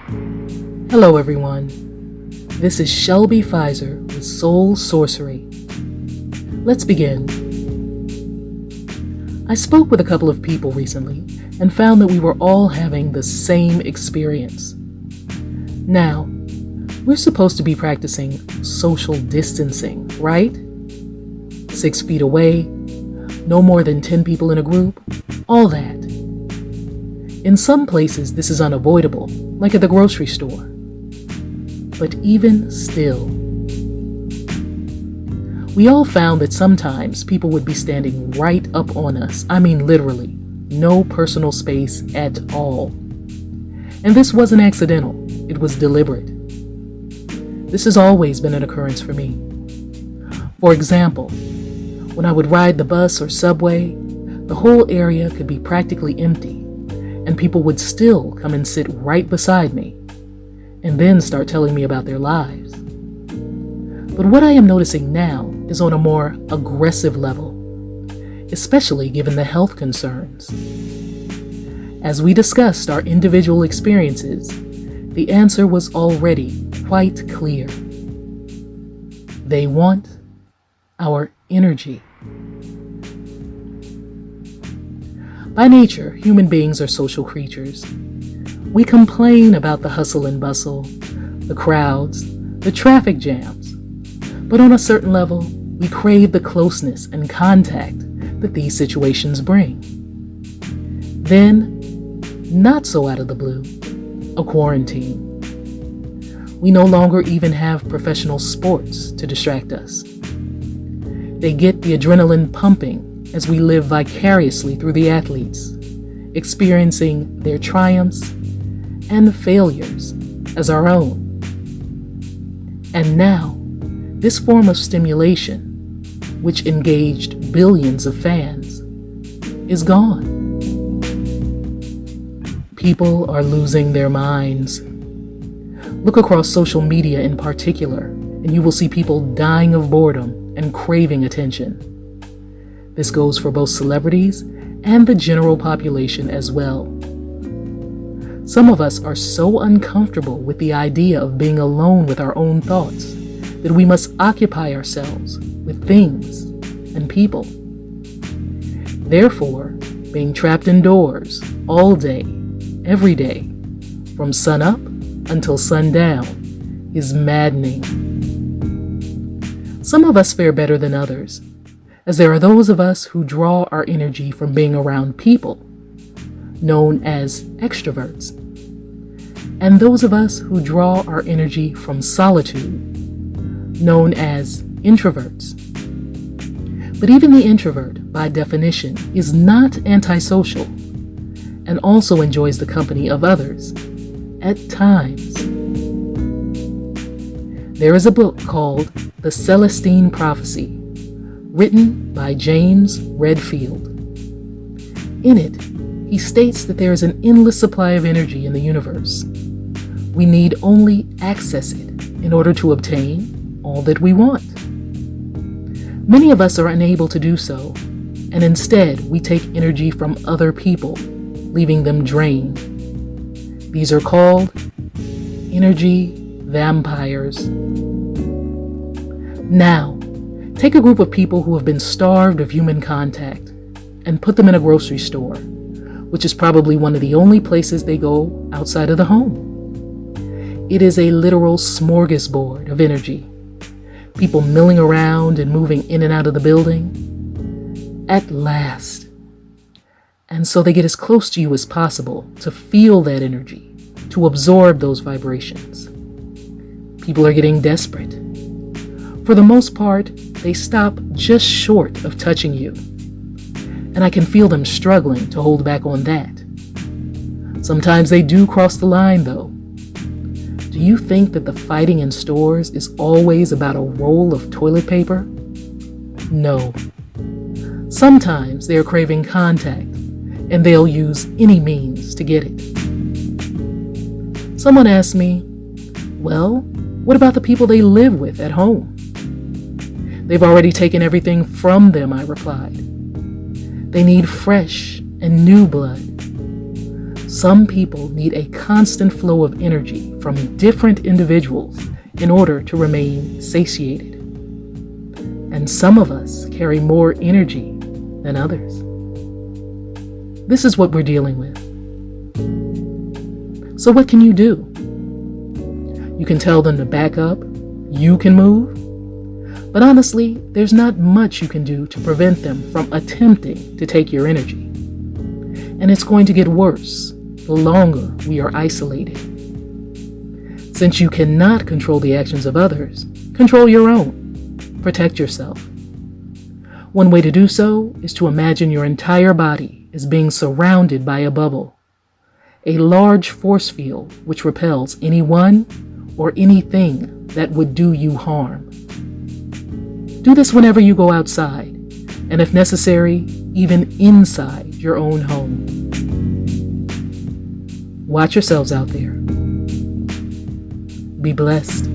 Hello everyone, this is Shelby Pfizer with Solesorcery. Let's begin. I spoke with a couple of people recently and found that we were all having the same experience. Now, we're supposed to be practicing social distancing, right? 6 feet away, no more than 10 people in a group, all that. In some places, this is unavoidable, like at the grocery store. But even still, we all found that sometimes people would be standing right up on us. I mean, literally, no personal space at all. And this wasn't accidental, it was deliberate. This has always been an occurrence for me. For example, when I would ride the bus or subway, the whole area could be practically empty, and people would still come and sit right beside me, and then start telling me about their lives. But what I am noticing now is on a more aggressive level, especially given the health concerns. As we discussed our individual experiences, the answer was already quite clear. They want our energy. By nature, human beings are social creatures. We complain about the hustle and bustle, the crowds, the traffic jams, but on a certain level, we crave the closeness and contact that these situations bring. Then, not so out of the blue, a quarantine. We no longer even have professional sports to distract us. They get the adrenaline pumping as we live vicariously through the athletes, experiencing their triumphs and failures as our own. And now, this form of stimulation, which engaged billions of fans, is gone. People are losing their minds. Look across social media in particular, and you will see people dying of boredom and craving attention. This goes for both celebrities and the general population as well. Some of us are so uncomfortable with the idea of being alone with our own thoughts that we must occupy ourselves with things and people. Therefore, being trapped indoors all day, every day, from sunup until sundown, is maddening. Some of us fare better than others, as there are those of us who draw our energy from being around people, known as extroverts, and those of us who draw our energy from solitude, known as introverts. But even the introvert, by definition, is not antisocial and also enjoys the company of others at times. There is a book called The Celestine Prophecy, written by James Redfield. In it, he states that there is an endless supply of energy in the universe. We need only access it in order to obtain all that we want. Many of us are unable to do so, and instead we take energy from other people, leaving them drained. These are called energy vampires. Now, take a group of people who have been starved of human contact and put them in a grocery store, which is probably one of the only places they go outside of the home. It is a literal smorgasbord of energy. People milling around and moving in and out of the building. At last. And so they get as close to you as possible to feel that energy, to absorb those vibrations. People are getting desperate. For the most part, they stop just short of touching you. And I can feel them struggling to hold back on that. Sometimes they do cross the line, though. Do you think that the fighting in stores is always about a roll of toilet paper? No. Sometimes they are craving contact, and they'll use any means to get it. Someone asked me, well, what about the people they live with at home? They've already taken everything from them, I replied. They need fresh and new blood. Some people need a constant flow of energy from different individuals in order to remain satiated. And some of us carry more energy than others. This is what we're dealing with. So what can you do? You can tell them to back up. You can move. But honestly, there's not much you can do to prevent them from attempting to take your energy. And it's going to get worse the longer we are isolated. Since you cannot control the actions of others, control your own. Protect yourself. One way to do so is to imagine your entire body as being surrounded by a bubble, a large force field which repels anyone or anything that would do you harm. Do this whenever you go outside, and if necessary, even inside your own home. Watch yourselves out there. Be blessed.